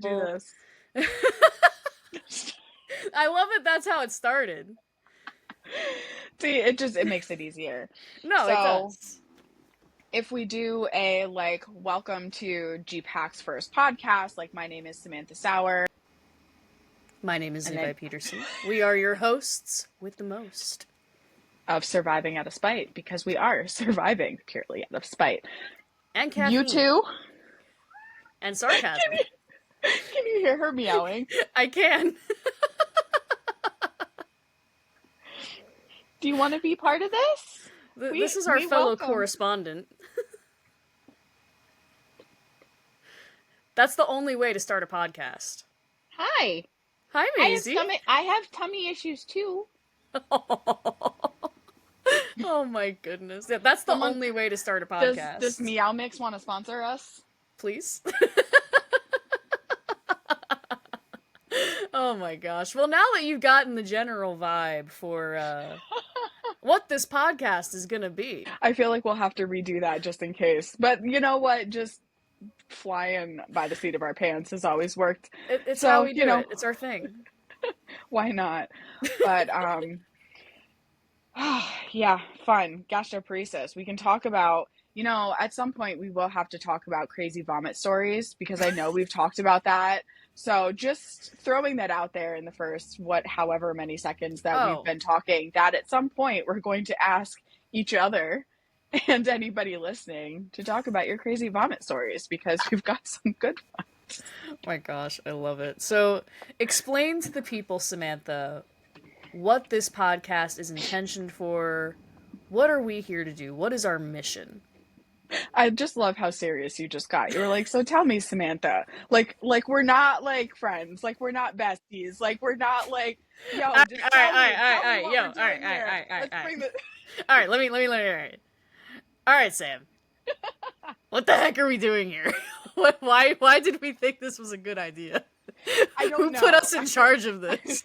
do this. I love it. That's how it started. See, it makes it easier. No, it So does. if we do a like welcome to G-PACT's first podcast, like my name is Samantha Sauer. My name is And Levi then Peterson. We are your hosts with the most. of surviving out of spite, because we are surviving purely out of spite. And You caffeine. too? And sarcasm. Can you hear her meowing? I can. Do you want to be part of this? This is our fellow correspondent. That's the only way to start a podcast. Hi. Hi, Maisie. I have tummy issues too. Oh my goodness. Yeah, that's the only way to start a podcast. Does Meow Mix want to sponsor us? Please? Oh my gosh. Well, now that you've gotten the general vibe for what this podcast is gonna be. I feel like we'll have to redo that just in case. But you know what? Just flying by the seat of our pants has always worked. It's how we do it. It's our thing. Why not? But yeah, fun. Gastroparesis. We can talk about, at some point we will have to talk about crazy vomit stories, because I know we've talked about that. So just throwing that out there in the first, however many seconds that we've been talking, that at some point we're going to ask each other and anybody listening to talk about your crazy vomit stories, because we've got some good ones. Oh my gosh, I love it. So explain to the people, Samantha, what this podcast is intentioned for. What are we here to do? What is our mission? I just love how serious you just got. You were like, so tell me, Samantha, like we're not like friends, like we're not besties, like we're not like, yo, all just tell me what we're doing here. All right, let me, all right, Sam. What the heck are we doing here? Why did we think this was a good idea? I don't know. Who put us in charge of this?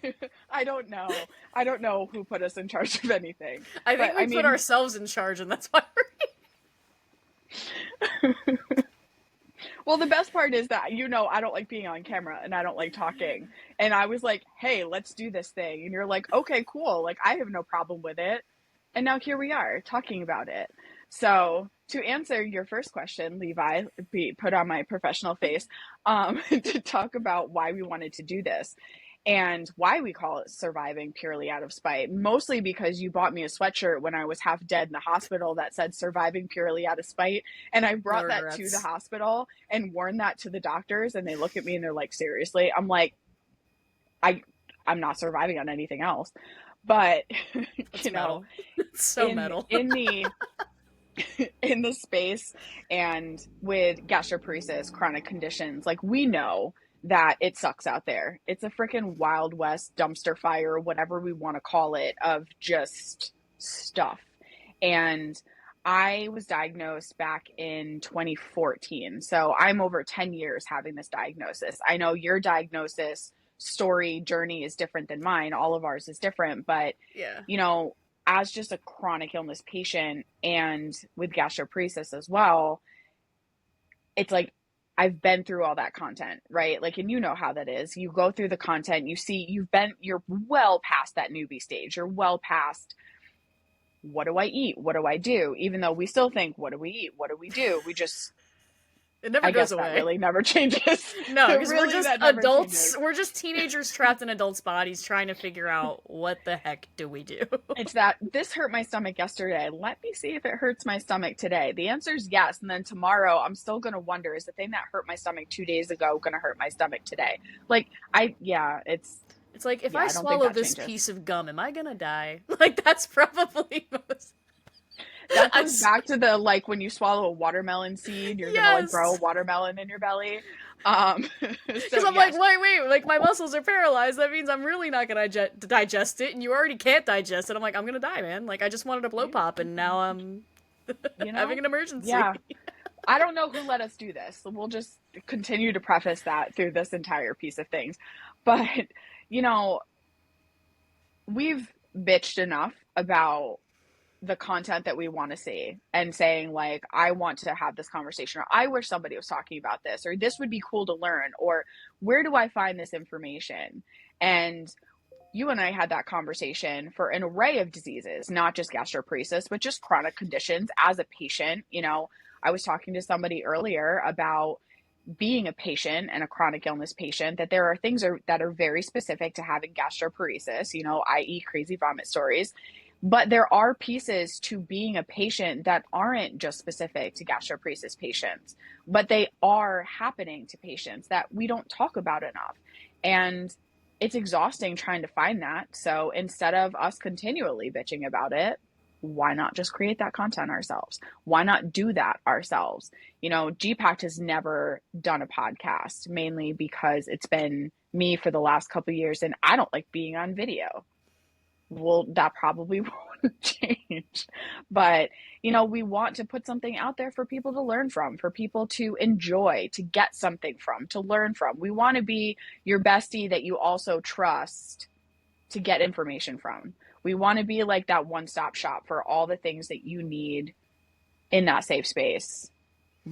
I don't know. I don't know who put us in charge of anything. I think we put ourselves in charge, and that's why we're here. Well, the best part is that, I don't like being on camera and I don't like talking. And I was like, hey, let's do this thing. And you're like, okay, cool. Like, I have no problem with it. And now here we are talking about it. So to answer your first question, Levi, put on my professional face, to talk about why we wanted to do this and why we call it surviving purely out of spite. Mostly because you bought me a sweatshirt when I was half dead in the hospital that said surviving purely out of spite. And I brought that to the hospital and worn that to the doctors, and they look at me and they're like, seriously? I'm like, I'm not surviving on anything else. But, metal. It's so metal. In the space and with gastroparesis, chronic conditions, like, we know that it sucks out there. It's a freaking Wild West dumpster fire, whatever we want to call it, of just stuff. And I was diagnosed back in 2014. So I'm over 10 years having this diagnosis. I know your diagnosis story journey is different than mine. All of ours is different. But, as just a chronic illness patient and with gastroparesis as well, it's like, I've been through all that content, right? Like, and you know how that is. You go through the content, you're well past that newbie stage. You're well past, what do I eat? What do I do? Even though we still think, what do we eat? What do we do? It never goes away. That really never changes. No, because we're just adults. Changes. We're just teenagers trapped in adults' bodies trying to figure out, what the heck do we do? It's that, this hurt my stomach yesterday. Let me see if it hurts my stomach today. The answer is yes. And then tomorrow I'm still going to wonder, is the thing that hurt my stomach 2 days ago going to hurt my stomach today? Like, it's like, if I swallow this piece of gum, am I going to die? Like, that's probably most... That goes back to the, like, when you swallow a watermelon seed, you're gonna like grow a watermelon in your belly. Because I'm like, wait, like, my muscles are paralyzed. That means I'm really not gonna digest it, and you already can't digest it. I'm like, I'm gonna die, man. Like, I just wanted a blow pop, and now I'm having an emergency. Yeah. I don't know who let us do this. So we'll just continue to preface that through this entire piece of things. But, we've bitched enough about the content that we want to see and saying like, I want to have this conversation, or I wish somebody was talking about this, or this would be cool to learn, or where do I find this information? And you and I had that conversation for an array of diseases, not just gastroparesis, but just chronic conditions as a patient. You know, I was talking to somebody earlier about being a patient and a chronic illness patient, that there are things that are very specific to having gastroparesis, you know, i.e. crazy vomit stories. But there are pieces to being a patient that aren't just specific to gastroparesis patients, but they are happening to patients that we don't talk about enough. And it's exhausting trying to find that. So instead of us continually bitching about it, why not just create that content ourselves? Why not do that ourselves? You know, G-PACT has never done a podcast, mainly because it's been me for the last couple of years, and I don't like being on video. Well, that probably won't change. But, you know, we want to put something out there for people to learn from, for people to enjoy, to get something from, to learn from. We want to be your bestie that you also trust to get information from. We want to be like that one-stop shop for all the things that you need in that safe space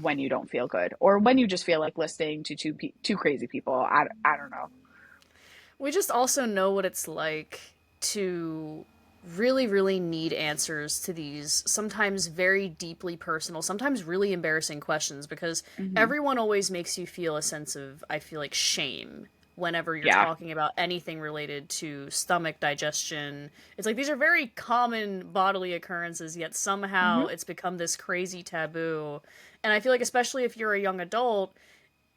when you don't feel good, or when you just feel like listening to two crazy people. I don't know. We just also know what it's like to really, really need answers to these sometimes very deeply personal, sometimes really embarrassing questions, because everyone always makes you feel a sense of, I feel like, shame whenever you're talking about anything related to stomach, digestion. It's like these are very common bodily occurrences, yet somehow it's become this crazy taboo. And I feel like, especially if you're a young adult,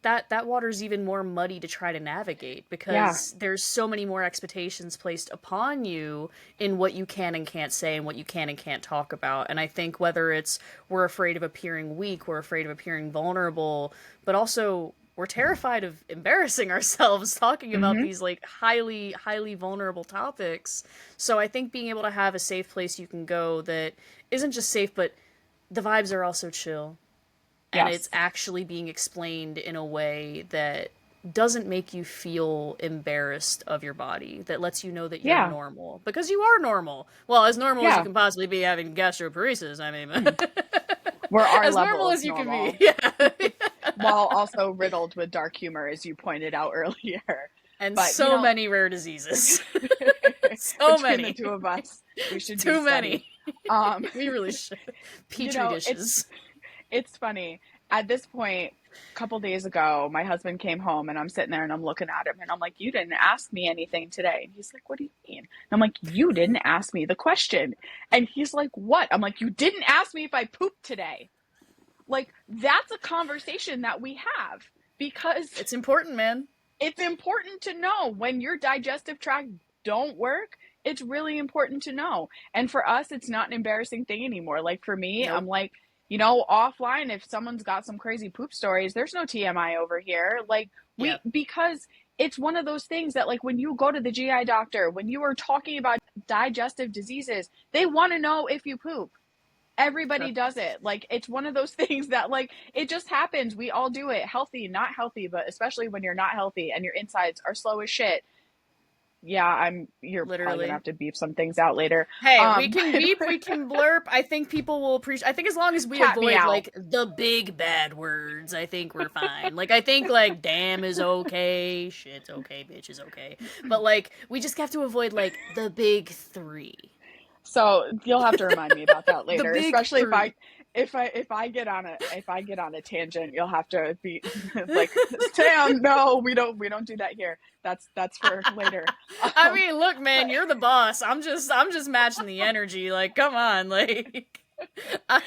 that water's even more muddy to try to navigate, because there's so many more expectations placed upon you in what you can and can't say and what you can and can't talk about. And I think whether it's we're afraid of appearing weak, we're afraid of appearing vulnerable, but also we're terrified of embarrassing ourselves talking about these like highly, highly vulnerable topics. So I think being able to have a safe place you can go that isn't just safe, but the vibes are also chill. And it's actually being explained in a way that doesn't make you feel embarrassed of your body, that lets you know that you're normal. Because you are normal. Well, as normal as you can possibly be having gastroparesis, I mean. We're our as level normal of as you normal. can be. Yeah. While also riddled with dark humor, as you pointed out earlier. And but, so you know, many rare diseases. So between many. the two of us, we should Too be many. We really should. Petri dishes. It's funny. At this point, a couple days ago, my husband came home and I'm sitting there and I'm looking at him and I'm like, you didn't ask me anything today. And he's like, what do you mean? And I'm like, you didn't ask me the question. And he's like, what? I'm like, you didn't ask me if I pooped today. Like, that's a conversation that we have, because it's important, man. It's important to know when your digestive tract don't work. It's really important to know. And for us, it's not an embarrassing thing anymore. Like for me, I'm like, you know, offline, if someone's got some crazy poop stories, there's no TMI over here. Like because it's one of those things that, like, when you go to the GI doctor, when you are talking about digestive diseases, they want to know if you poop. Everybody does it. Like, it's one of those things that, like, it just happens. We all do it, healthy, not healthy, but especially when you're not healthy and your insides are slow as shit. Yeah, you're literally probably gonna have to beep some things out later. Hey, we can beep, we can blurp. I think people will appreciate. I think as long as we avoid like the big bad words, I think we're fine. Like, I think like damn is okay, shit's okay, bitch is okay. But like, we just have to avoid like the big three. So you'll have to remind me about that later, especially if I get on a tangent. You'll have to be like, Sam, no, we don't do that here. That's for later. I mean, look, man, you're the boss. I'm just matching the energy. Like, come on, like. But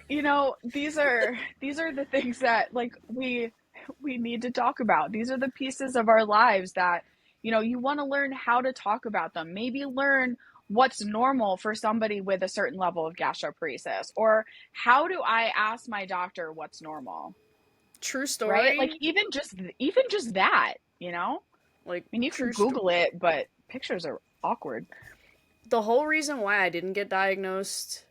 you know, these are the things that, like, we need to talk about. These are the pieces of our lives that, you know, you want to learn how to talk about them. Maybe learn what's normal for somebody with a certain level of gastroparesis, or how do I ask my doctor what's normal? True story. Right? Like, even just that, you know? Like, I mean, you can Google it, but pictures are awkward. The whole reason why I didn't get diagnosed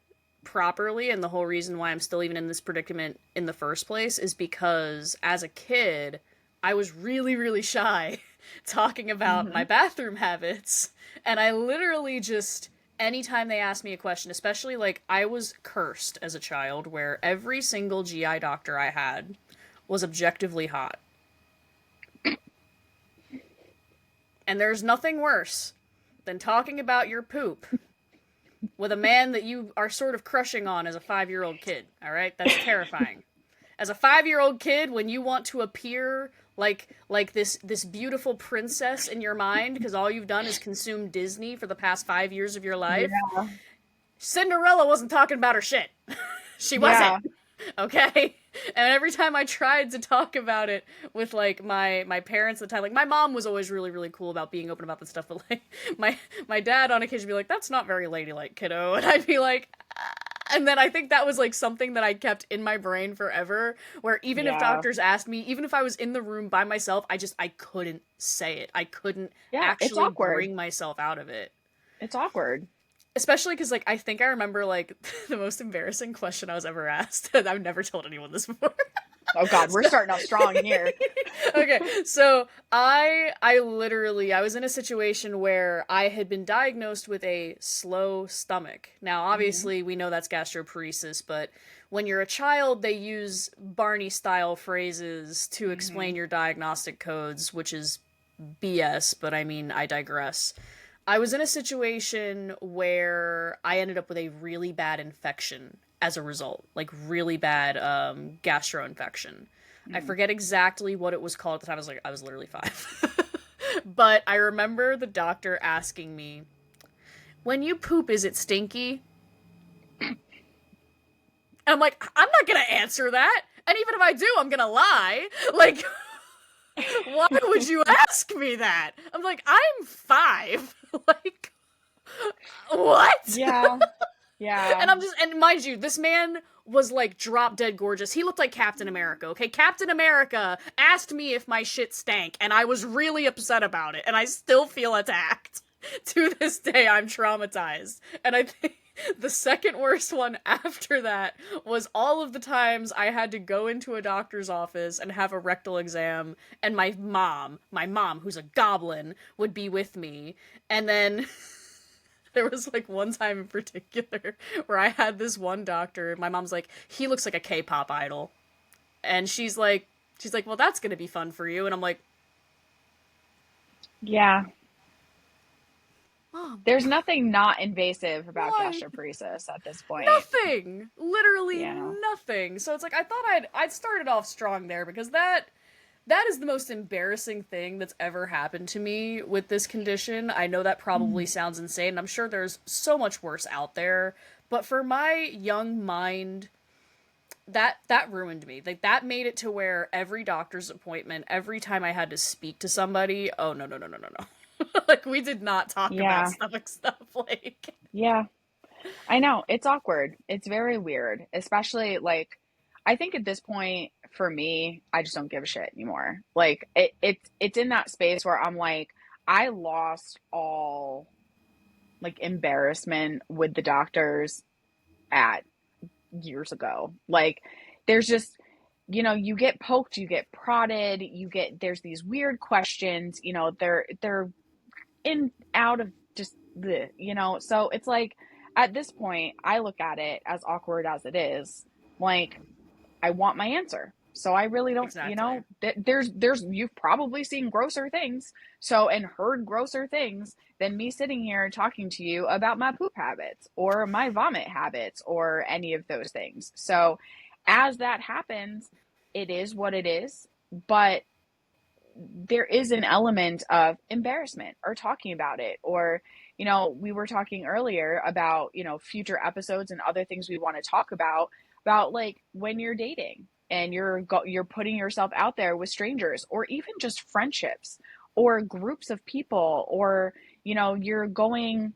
properly, and the whole reason why I'm still even in this predicament in the first place, is because as a kid, I was really, really shy talking about my bathroom habits, and I literally just, anytime they ask me a question, especially like I was cursed as a child where every single GI doctor I had was objectively hot. And there's nothing worse than talking about your poop with a man that you are sort of crushing on as a 5-year-old kid, all right? That's terrifying. As a 5-year-old kid, when you want to appear like this beautiful princess in your mind because all you've done is consume Disney for the past 5 years of your life, Yeah. Cinderella wasn't talking about her shit. She wasn't. Okay? And every time I tried to talk about it with, like, my parents at the time, like, my mom was always really, really cool about being open about this stuff, but, like, my dad on occasion would be like, that's not very ladylike, kiddo. And I'd be like, ah. And then I think that was, like, something that I kept in my brain forever, where even if doctors asked me, even if I was in the room by myself, I couldn't say it. I couldn't actually bring myself out of it. It's awkward. Especially because, like, I think I remember, like, the most embarrassing question I was ever asked. I've never told anyone this before. Oh, God, we're starting off strong here. Okay, so I was in a situation where I had been diagnosed with a slow stomach. Now, obviously, we know that's gastroparesis, but when you're a child, they use Barney-style phrases to explain your diagnostic codes, which is BS, but I mean, I digress. I was in a situation where I ended up with a really bad infection as a result, like really bad gastro infection. I forget exactly what it was called at the time. I was literally 5. But I remember the doctor asking me, when you poop, is it stinky? And I'm like, I'm not gonna answer that. And even if I do, I'm gonna lie. Like, why would you ask me that? I'm like, I'm 5. Like, what? Yeah. Yeah. And mind you, this man was like drop dead gorgeous. He looked like Captain America, okay? Captain America asked me if my shit stank, and I was really upset about it, and I still feel attacked. To this day, I'm traumatized. And I think the second worst one after that was all of the times I had to go into a doctor's office and have a rectal exam, and my mom, who's a goblin, would be with me. And then there was, like, one time in particular where I had this one doctor, my mom's like, he looks like a K-pop idol. And she's like, well, that's gonna be fun for you. And I'm like, yeah. Mom, there's nothing not invasive about gastroparesis at this point. Nothing! Literally nothing. So it's like, I thought I'd started off strong there, because that is the most embarrassing thing that's ever happened to me with this condition. I know that probably sounds insane, and I'm sure there's so much worse out there, but for my young mind, that ruined me. Like, that made it to where every doctor's appointment, every time I had to speak to somebody, oh, no. Like, we did not talk about stomach stuff, like. Yeah. I know. It's awkward. It's very weird. Especially, like, I think at this point, for me, I just don't give a shit anymore. Like, it's in that space where I'm like, I lost all, like, embarrassment with the doctors at years ago. Like, there's just, you get poked, you get prodded, there's these weird questions, they're in, out of just so it's like, at this point, I look at it, as awkward as it is, like, I want my answer. So I really don't, there's you've probably seen grosser things, and heard grosser things than me sitting here talking to you about my poop habits or my vomit habits or any of those things. So as that happens, it is what it is, but there is an element of embarrassment or talking about it, or, we were talking earlier about, future episodes and other things we want to talk about like when you're dating and you're putting yourself out there with strangers, or even just friendships or groups of people, or, you're going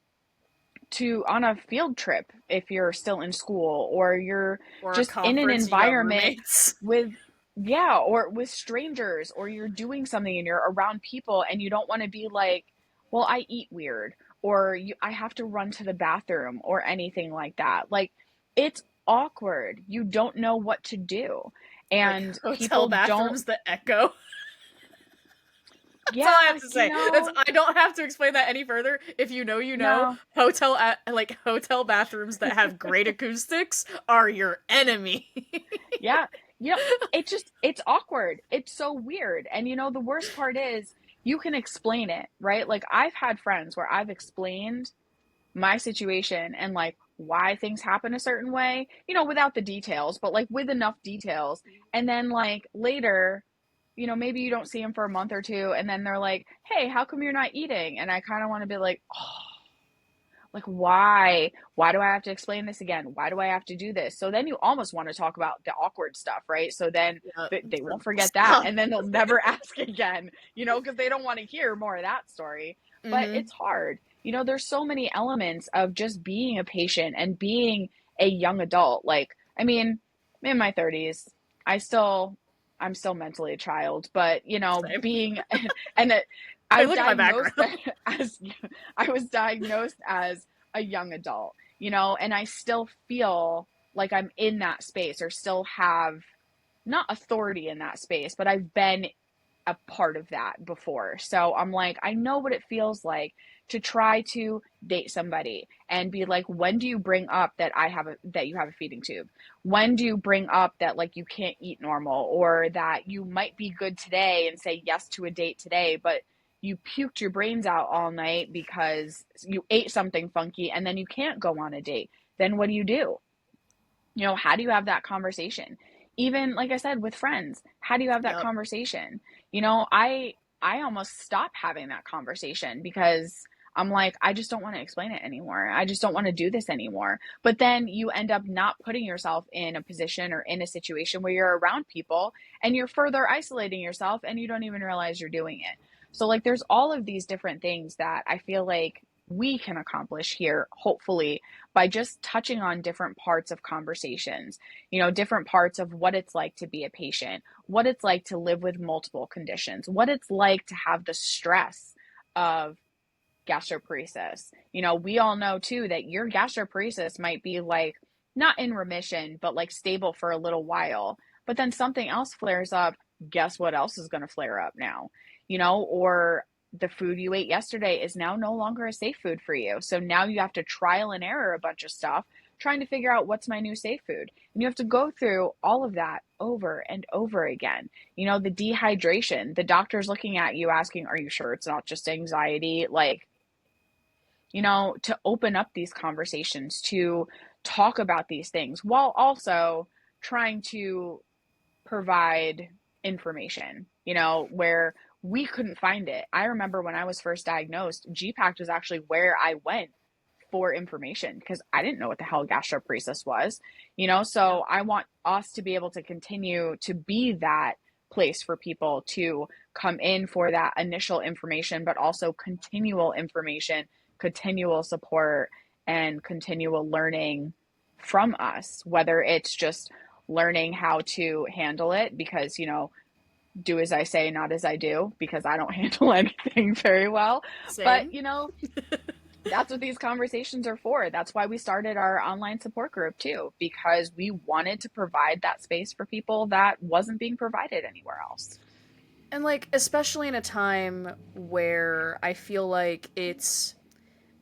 on a field trip if you're still in school, or you're just in an environment with or with strangers, or you're doing something and you're around people and you don't want to be like, well, I eat weird, or I have to run to the bathroom, or anything like that. Like, it's awkward. You don't know what to do. And like people bathrooms, the echo. all I Yeah, have to say. I don't have to explain that any further. If you know, you know. no. Hotel bathrooms that have great acoustics are your enemy. Yeah. It's awkward. It's so weird. And the worst part is you can explain it, right? Like I've had friends where I've explained my situation and like why things happen a certain way, without the details, but like with enough details. And then like later, maybe you don't see them for a month or two and then they're like, "Hey, how come you're not eating?" And I kind of want to be like, "Oh, like why do I have to explain this again? Why do I have to do this?" So then you almost want to talk about the awkward stuff, right? So then Yeah, they won't forget that stop. and then they'll never ask again, because they don't want to hear more of that story. But Mm-hmm. it's hard. There's so many elements of just being a patient and being a young adult. Like, I mean, in my 30s, I still I'm still mentally a child, but Same. being and it, Hey, I've look at my diagnosed background. as I was diagnosed as a young adult, and I still feel like I'm in that space or still have not authority in that space, but I've been a part of that before. So I'm like, I know what it feels like to try to date somebody and be like, when do you bring up that you have a feeding tube? When do you bring up that like you can't eat normal or that you might be good today and say yes to a date today, but you puked your brains out all night because you ate something funky and then you can't go on a date. Then what do you do? How do you have that conversation? Even like I said, with friends, how do you have that Yep. conversation? I almost stop having that conversation because I'm like, I just don't want to explain it anymore. I just don't want to do this anymore. But then you end up not putting yourself in a position or in a situation where you're around people and you're further isolating yourself and you don't even realize you're doing it. So like there's all of these different things that I feel like we can accomplish here, hopefully, by just touching on different parts of conversations, different parts of what it's like to be a patient, what it's like to live with multiple conditions, what it's like to have the stress of gastroparesis. We all know too that your gastroparesis might be like not in remission, but like stable for a little while. But then something else flares up. Guess what else is going to flare up now? Or the food you ate yesterday is now no longer a safe food for you. So now you have to trial and error a bunch of stuff trying to figure out what's my new safe food. And you have to go through all of that over and over again. The dehydration, the doctor's looking at you asking, "Are you sure it's not just anxiety?" Like, to open up these conversations, to talk about these things while also trying to provide information, where we couldn't find it. I remember when I was first diagnosed, G-PACT was actually where I went for information because I didn't know what the hell gastroparesis was, Yep. so I want us to be able to continue to be that place for people to come in for that initial information, but also continual information, continual support, and continual learning from us, whether it's just learning how to handle it because, do as I say, not as I do, because I don't handle anything very well. But, Same. that's what these conversations are for. That's why we started our online support group too, because we wanted to provide that space for people that wasn't being provided anywhere else. And like, especially in a time where I feel like it's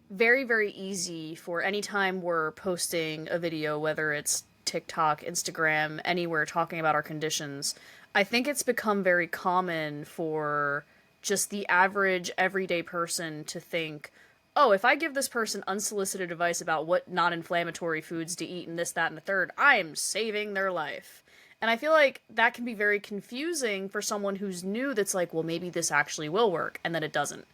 very, very easy for any time we're posting a video, whether it's TikTok, Instagram, anywhere talking about our conditions, I think it's become very common for just the average everyday person to think, oh, if I give this person unsolicited advice about what non inflammatory foods to eat and this, that, and the third, I am saving their life. And I feel like that can be very confusing for someone who's new that's like, well, maybe this actually will work, and then it doesn't.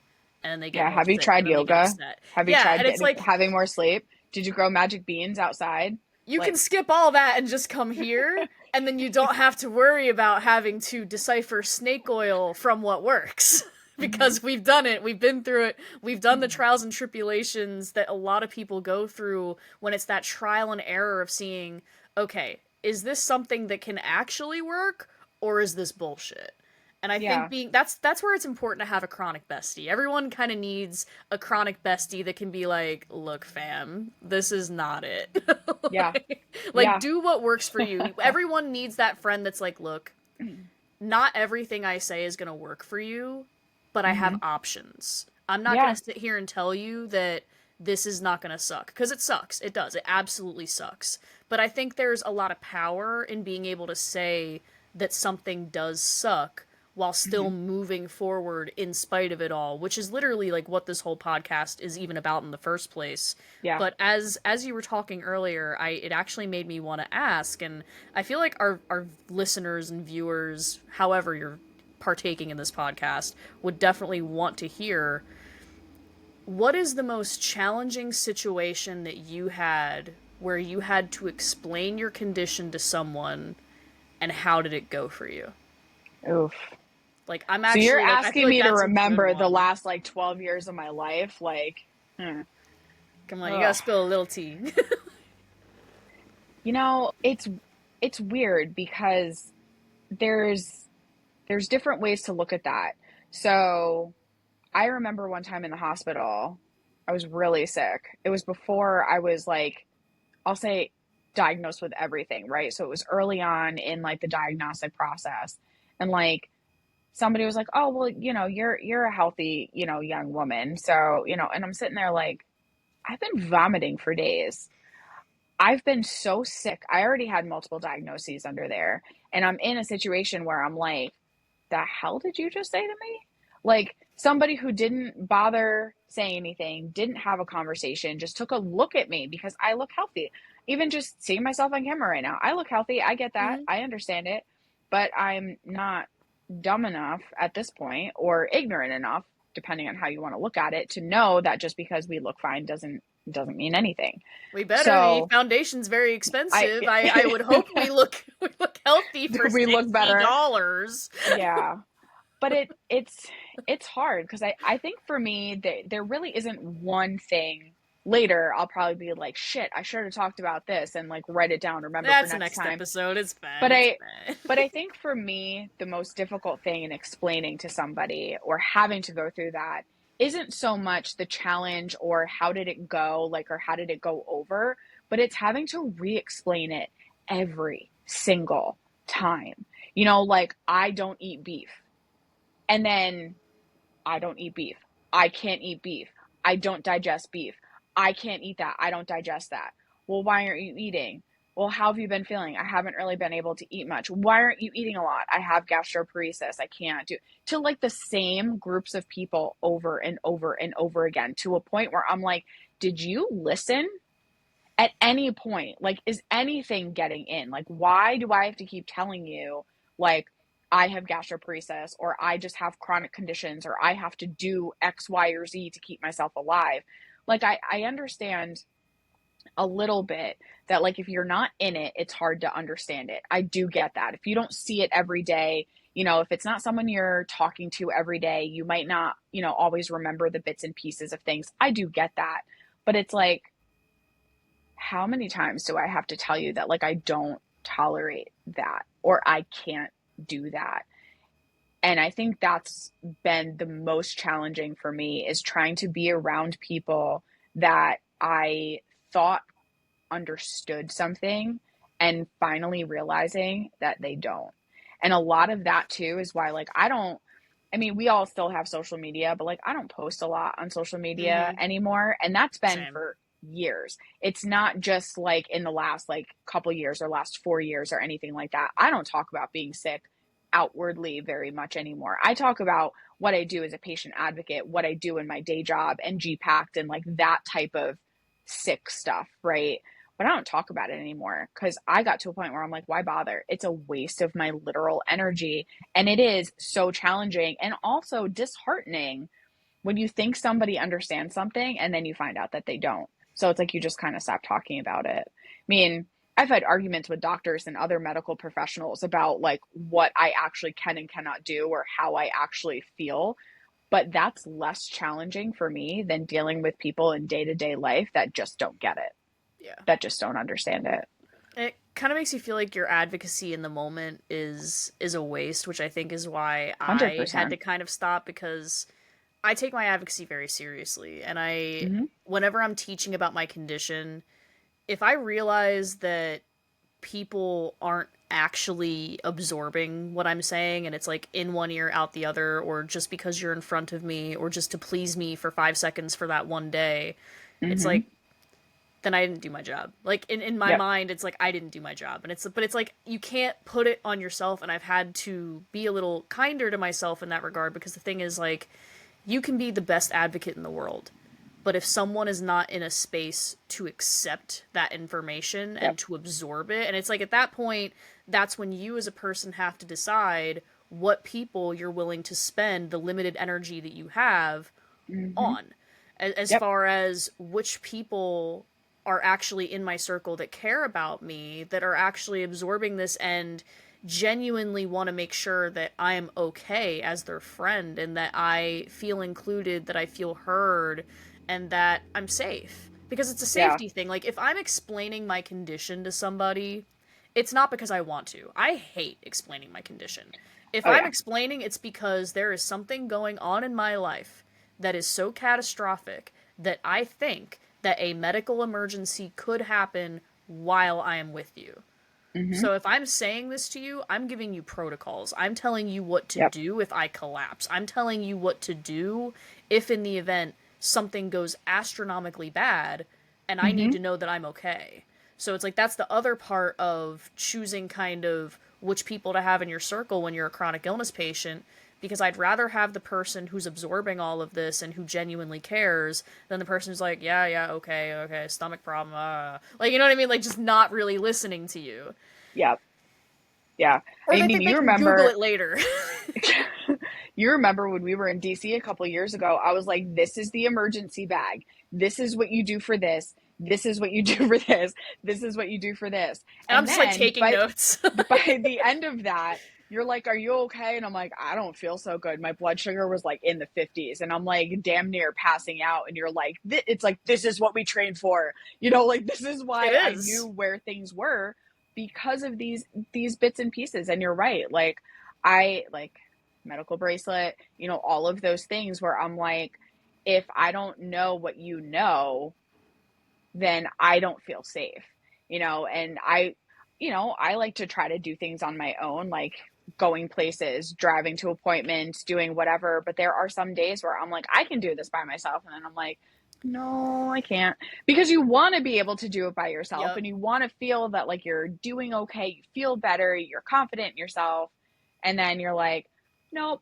And then they get Yeah. more Have you sick, tried and then they get yoga? upset. Have you Yeah, tried and it's like, having more sleep? Did you grow magic beans outside? you can Like, skip all that and just come here, and then you don't have to worry about having to decipher snake oil from what works. mm-hmm, Because we've done it, we've been through it, we've done the trials and tribulations that a lot of people go through when it's that trial and error of seeing, okay, is this something that can actually work, or is this bullshit? And I think yeah. being that's where it's important to have a chronic bestie. Everyone kind of needs a chronic bestie that can be like, "Look, fam, this is not it." Yeah. Like, Yeah. do what works for you. Everyone needs that friend that's like, "Look, not everything I say is going to work for you, but I have Mm-hmm. options. I'm not going Yeah. to sit here and tell you that this is not going to suck, because it sucks. It does. It absolutely sucks. But I think there's a lot of power in being able to say that something does suck while still Mm-hmm. moving forward in spite of it all, which is literally like what this whole podcast is even about in the first place. Yeah. But as you were talking earlier, it actually made me want to ask, and I feel like our listeners and viewers, however you're partaking in this podcast, would definitely want to hear, what is the most challenging situation that you had where you had to explain your condition to someone, and how did it go for you? Oof. Like, I'm So you're actually, like, I feel asking like me to that's a good remember the one. last like 12 years of my life? Like, hmm. Come on, you gotta Ugh. spill a little tea. You know, it's weird because there's there's different ways to look at that. So I remember one time in the hospital, I was really sick. It was before I was like, I'll say diagnosed with everything, right? So it was early on in like the diagnostic process. And like somebody was like, "Oh, well, you're a healthy, young woman." So, and I'm sitting there like, I've been vomiting for days. I've been so sick. I already had multiple diagnoses under there. And I'm in a situation where I'm like, the hell did you just say to me? Like somebody who didn't bother saying anything, didn't have a conversation, just took a look at me because I look healthy. Even just seeing myself on camera right now, I look healthy. I get that. Hmm. I understand it. But I'm not dumb enough at this point or ignorant enough, depending on how you want to look at it, to know that just because we look fine doesn't mean anything. We better. The So foundation's very I expensive. I would hope we look healthy for we look better. $60. Yeah. But it's hard because I think for me there really isn't one thing. Later I'll probably be like, shit, I should have talked about this and like write it down, remember for That's the next next time. episode. It's fine. But It's I fine. but I think for me the most difficult thing in explaining to somebody or having to go through that isn't so much the challenge or how did it go, like, or how did it go over, but it's having to re-explain it every single time. Like I don't eat beef. And then I don't eat beef. I can't eat beef. I don't digest beef. I can't eat that. I don't digest that. Well, why aren't you eating? Well, how have you been feeling? I haven't really been able to eat much. Why aren't you eating a lot? I have gastroparesis. I can't do to like the same groups of people over and over and over again to a point where I'm like, did you listen at any point? Like, is anything getting in? Like, why do I have to keep telling you, like, I have gastroparesis, or I just have chronic conditions, or I have to do X, Y, or Z to keep myself alive? Like, I understand a little bit that, like, if you're not in it, it's hard to understand it. I do get that. If you don't see it every day, if it's not someone you're talking to every day, you might not, always remember the bits and pieces of things. I do get that. But it's like, how many times do I have to tell you that, like, I don't tolerate that or I can't do that? And I think that's been the most challenging for me, is trying to be around people that I thought understood something and finally realizing that they don't. And a lot of that too is why, like, I mean, we all still have social media, but like, I don't post a lot on social media Mm-hmm. anymore. And that's been Same. for years. It's not just like in the last like couple years or last 4 years or anything like that. I don't talk about being sick outwardly very much anymore. I talk about what I do as a patient advocate, what I do in my day job and G-PACT and like that type of sick stuff, right? But I don't talk about it anymore because I got to a point where I'm like, why bother? It's a waste of my literal energy. And it is so challenging and also disheartening when you think somebody understands something and then you find out that they don't. So it's like you just kind of stop talking about it. I mean, I've had arguments with doctors and other medical professionals about like what I actually can and cannot do or how I actually feel. But that's less challenging for me than dealing with people in day to day life that just don't get it, Yeah. that just don't understand it. It kind of makes you feel like your advocacy in the moment is a waste, which I think is why I had to 100%. kind of stop, because I take my advocacy very seriously, and Mm-hmm. whenever I'm teaching about my condition, if I realize that people aren't actually absorbing what I'm saying, and it's like in one ear out the other, or just because you're in front of me, or just to please me for 5 seconds for that one day, it's Mm-hmm. like, then I didn't do my job. Like in my Yep. mind, it's like I didn't do my job, and it's like you can't put it on yourself. And I've had to be a little kinder to myself in that regard, because the thing is, like, you can be the best advocate in the world, but if someone is not in a space to accept that information Yep. and to absorb it, and it's like at that point, that's when you as a person have to decide what people you're willing to spend the limited energy that you have Mm-hmm. on, as Yep. far as which people are actually in my circle that care about me, that are actually absorbing this and genuinely want to make sure that I am okay as their friend, and that I feel included, that I feel heard, and that I'm safe. Because it's a Yeah. safety thing. Like, if I'm explaining my condition to somebody, it's not because I want to. I hate explaining my condition. If Oh I'm yeah. explaining, it's because there is something going on in my life that is so catastrophic that I think that a medical emergency could happen while I am with you. Mm-hmm. So if I'm saying this to you, I'm giving you protocols. I'm telling you what to Yep. do if I collapse. I'm telling you what to do if, in the event, something goes astronomically bad and I need Mm-hmm. to know that I'm okay. So it's like that's the other part of choosing kind of which people to have in your circle when you're a chronic illness patient, because I'd rather have the person who's absorbing all of this and who genuinely cares than the person who's like, yeah, yeah, okay, okay, stomach problem, like, you know what I mean? Like, just not really listening to you. Yep. Yeah. Or I they mean, think they you can Google remember it later. you remember when we were in DC a couple years ago, I was like, this is the emergency bag. This is what you do for this. This is what you do for this. This is what you do for this. And I'm And just like then taking notes. by the end of that, you're like, are you okay? And I'm like, I don't feel so good. My blood sugar was like in the 50s and I'm like damn near passing out. And you're like, it's like, this is what we trained for. You know, like this is It why I knew is. where things were because of these bits and pieces. And you're right. Like I like medical bracelet, you know, all of those things where I'm like, if I don't know what you know, then I don't feel safe, you know, and I like to try to do things on my own, like going places, driving to appointments, doing whatever. But there are some days where I'm like, I can do this by myself. And then I'm like, no, I can't. Because you want to be able to do it by yourself Yep. and you want to feel that like you're doing okay, you feel better, you're confident in yourself. And then you're like, nope,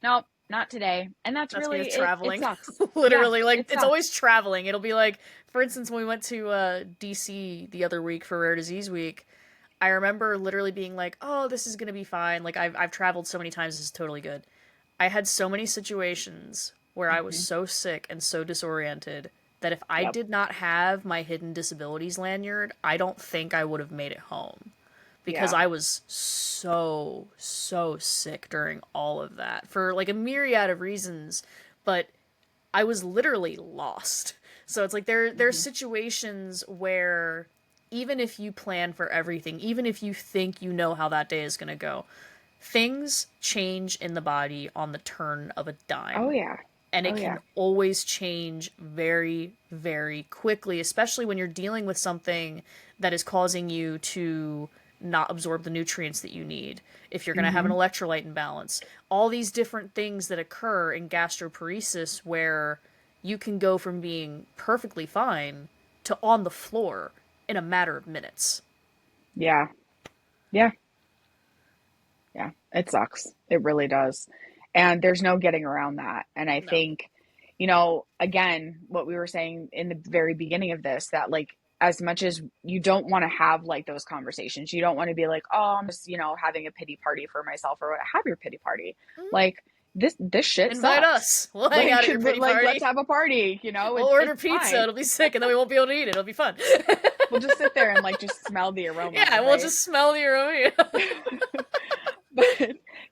nope, not today. And that's That's me really with it traveling. sucks. Yeah, Literally, like, it it's always sucks. traveling. It'll be like, for instance, when we went to DC the other week for Rare Disease Week, I remember literally being like, oh, this is gonna be fine. Like, I've traveled so many times, this is totally good. I had so many situations where I was Hmm. so sick and so disoriented that if I Yep. did not have my hidden disabilities lanyard, I don't think I would have made it home, because Yeah. I was so sick during all of that for like a myriad of reasons, but I was literally lost. So it's like there's Hmm. situations where even if you plan for everything, even if you think you know how that day is going to go, things change in the body on the turn of a Oh dime. yeah. And Oh it yeah. can always change very, very quickly, especially when you're dealing with something that is causing you to not absorb the nutrients that you need. If you're going to have an Hmm. electrolyte imbalance, all these different things that occur in gastroparesis, where you can go from being perfectly fine to on the floor in a matter of minutes. Yeah. Yeah. Yeah. It sucks. It really does. And there's no getting around that. And I No. think, again, what we were saying in the very beginning of this, that like as much as you don't want to have like those conversations, you don't want to be like, oh, I'm just, having a pity party for myself or what. Have your pity party. Mm, Like this shit invite sucks. us. We'll hang out Like at your pity like let's party. have a party, We'll order it's pizza. fine. It'll be sick, and then we won't be able to eat it. It'll be fun. We'll just sit there and like just smell the aroma, Yeah, we'll right? just smell the aroma. But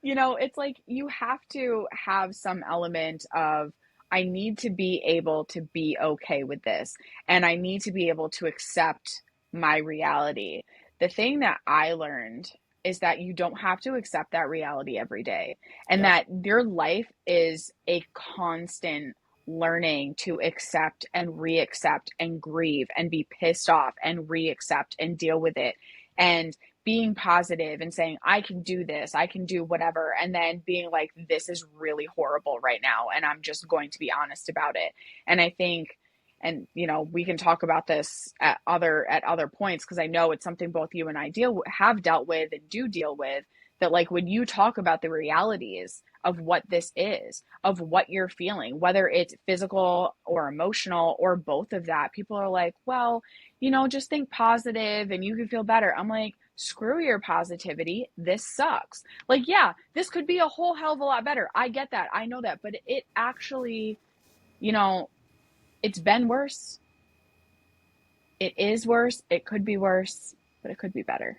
it's like you have to have some element of I need to be able to be okay with this and I need to be able to accept my reality. The thing that I learned is that you don't have to accept that reality every day and Yep. that your life is a constant learning to accept and re-accept and grieve and be pissed off and re-accept and deal with it and being positive and saying, I can do this, I can do whatever, and then being like, this is really horrible right now, and I'm just going to be honest about it. And I think, and we can talk about this at other points, because I know it's something both you and I have dealt with and do deal with, that like when you talk about the realities of what this is, of what you're feeling, whether it's physical or emotional or both of that, people are like, well, just think positive and you can feel better. I'm like, screw your positivity. This sucks. Like, yeah, this could be a whole hell of a lot better. I get that. I know that. But it actually, it's been worse. It is worse. It could be worse, but it could be better.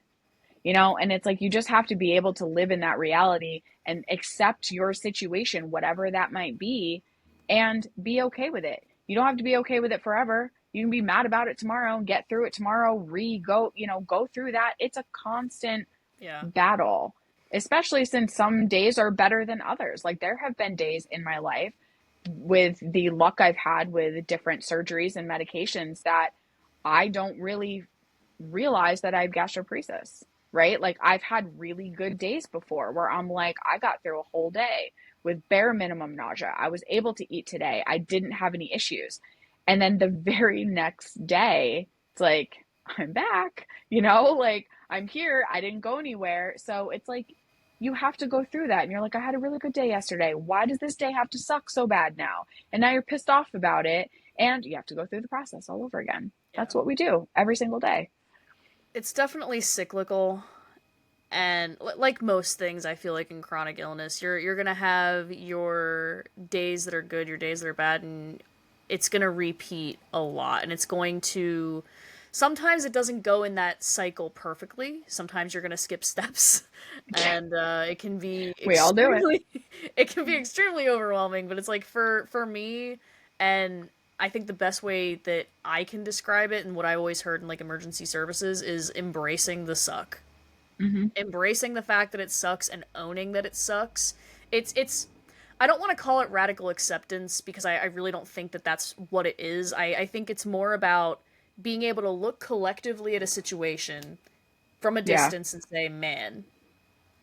And it's like, you just have to be able to live in that reality and accept your situation, whatever that might be, and be okay with it. You don't have to be okay with it forever. You can be mad about it tomorrow and get through it tomorrow, go through that. It's a constant battle, especially since some days are better than others. Like, there have been days in my life, with the luck I've had with different surgeries and medications, that I don't really realize that I have gastroparesis. Right? Like, I've had really good days before where I'm like, I got through a whole day with bare minimum nausea. I was able to eat today. I didn't have any issues. And then the very next day, it's like, I'm back, like, I'm here. I didn't go anywhere. So it's like, you have to go through that. And you're like, I had a really good day yesterday. Why does this day have to suck so bad now? And now you're pissed off about it. And you have to go through the process all over again. Yeah. That's what we do every single day. It's definitely cyclical, and like most things, I feel like in chronic illness, you're gonna have your days that are good, your days that are bad, and it's gonna repeat a lot, and it's going to, sometimes it doesn't go in that cycle perfectly. Sometimes you're gonna skip steps, and it can be we all do it. It can be extremely overwhelming, but it's like for me, and I think the best way that I can describe it, and what I always heard in like emergency services, is embracing the suck. Mm-hmm. Embracing the fact that it sucks and owning that it sucks. It's I don't want to call it radical acceptance, because I really don't think that that's what it is. I think it's more about being able to look collectively at a situation from a distance and say, man,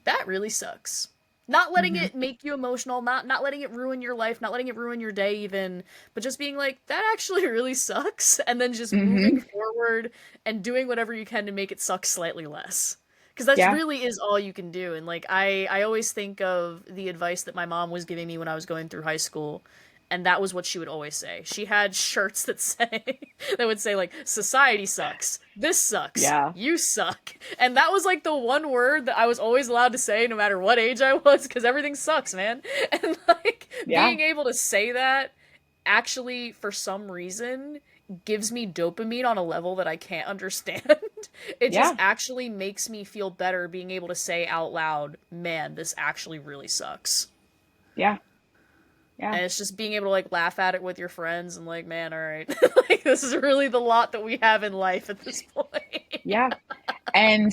that really sucks. Not letting it make you emotional, not letting it ruin your life, not letting it ruin your day even, but just being like, that actually really sucks, and then just moving forward and doing whatever you can to make it suck slightly less. Because that really is all you can do. And like, I always think of the advice that my mom was giving me when I was going through high school, and that was what she would always say. She had shirts that would say like, society sucks, this sucks, you suck. And that was like the one word that I was always allowed to say no matter what age I was, because everything sucks, man. And like, being able to say that actually, for some reason, gives me dopamine on a level that I can't understand. It just actually makes me feel better being able to say out loud, man, this actually really sucks. Yeah. And it's just being able to like laugh at it with your friends and like, man, all right, like, this is really the lot that we have in life at this point. Yeah. And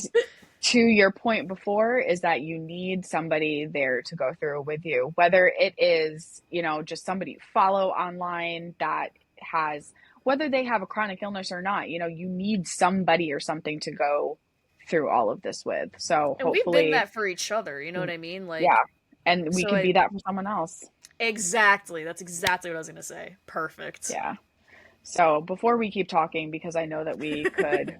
to your point before, is that you need somebody there to go through with you, whether it is, just somebody you follow online that has, whether they have a chronic illness or not, you need somebody or something to go through all of this with. So and hopefully we've been that for each other, you know what I mean? Like, and we can be that for someone else. Exactly. That's exactly what I was going to say. Perfect. Yeah. So before we keep talking, because I know that we could,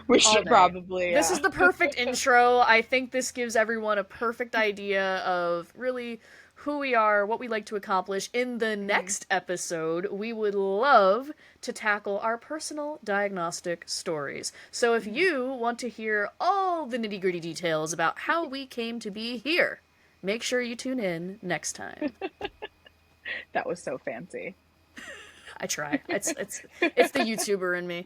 we should probably... This is the perfect intro. I think this gives everyone a perfect idea of really who we are, what we like to accomplish. In the next episode, we would love to tackle our personal diagnostic stories. So if you want to hear all the nitty-gritty details about how we came to be here, make sure you tune in next time. That was so fancy. I try. It's the YouTuber in me.